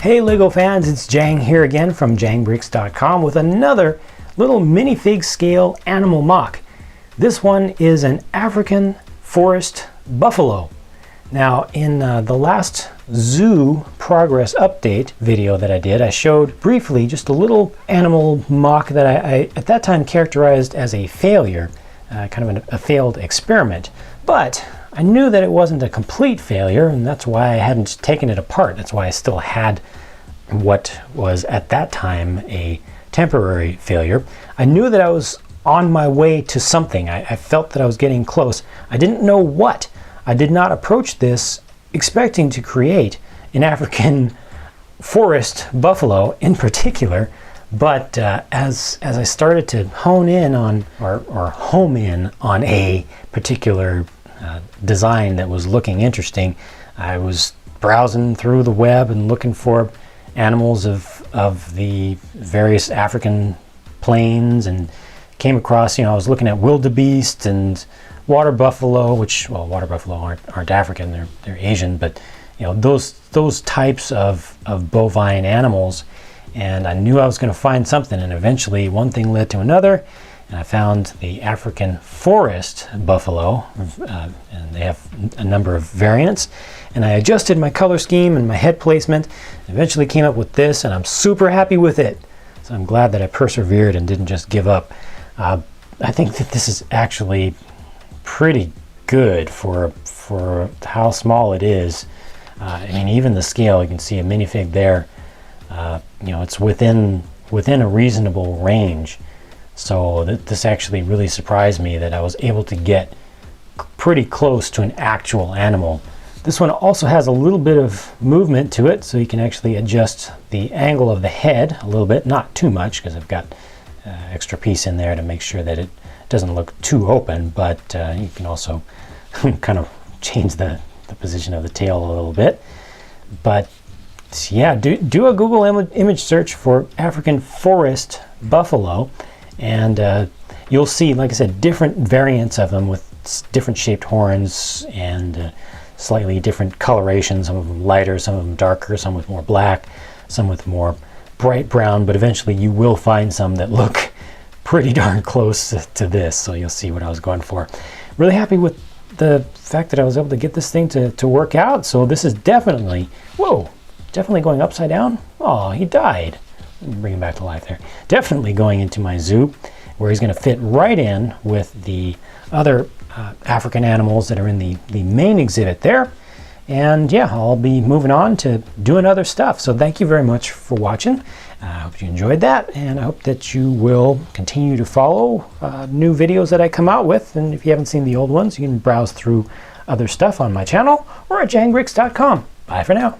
Hey Lego fans, it's Jang here again from jangbricks.com with another little minifig scale animal mock. This one is an African Forest Buffalo. Now in the last zoo progress update video that I did, I showed briefly just a little animal mock that I at that time characterized as a failure, kind of a failed experiment. But I knew that it wasn't a complete failure, and that's why I hadn't taken it apart. That's why I still had what was at that time a temporary failure. I knew that I was on my way to something. I felt that I was getting close. I didn't know what. I did not approach this expecting to create an African forest buffalo in particular, but as I started to hone in on or home in on a particular design that was looking interesting, I was browsing through the web and looking for animals of the various African plains, and came across, I was looking at wildebeest and water buffalo, which, well, water buffalo aren't African, they're Asian, but those types of bovine animals, and I knew I was going to find something, and eventually one thing led to another, and I found the African Forest Buffalo, and they have a number of variants, and I adjusted my color scheme and my head placement, and eventually came up with this, and I'm super happy with it. So I'm glad that I persevered and didn't just give up. I think that this is actually pretty good for how small it is. I mean, even the scale, you can see a minifig there. It's within a reasonable range. So this actually really surprised me that I was able to get pretty close to an actual animal. This one also has a little bit of movement to it, so you can actually adjust the angle of the head a little bit, not too much, because I've got extra piece in there to make sure that it doesn't look too open, but you can also kind of change the position of the tail a little bit. But yeah, do a Google image search for African Forest Buffalo, and you'll see, like I said, different variants of them with different shaped horns and slightly different coloration. Some of them lighter, some of them darker, some with more black, some with more bright brown, but eventually you will find some that look pretty darn close to this, so you'll see what I was going for. Really happy with the fact that I was able to get this thing to work out. So this is definitely, whoa, definitely going upside down. Oh, he died. Let me bring him back to life there. Definitely going into my zoo, where he's going to fit right in with the other African animals that are in the main exhibit there. And yeah, I'll be moving on to doing other stuff. So thank you very much for watching. I hope you enjoyed that, and I hope that you will continue to follow new videos that I come out with. And if you haven't seen the old ones, you can browse through other stuff on my channel or at jangbricks.com. Bye for now.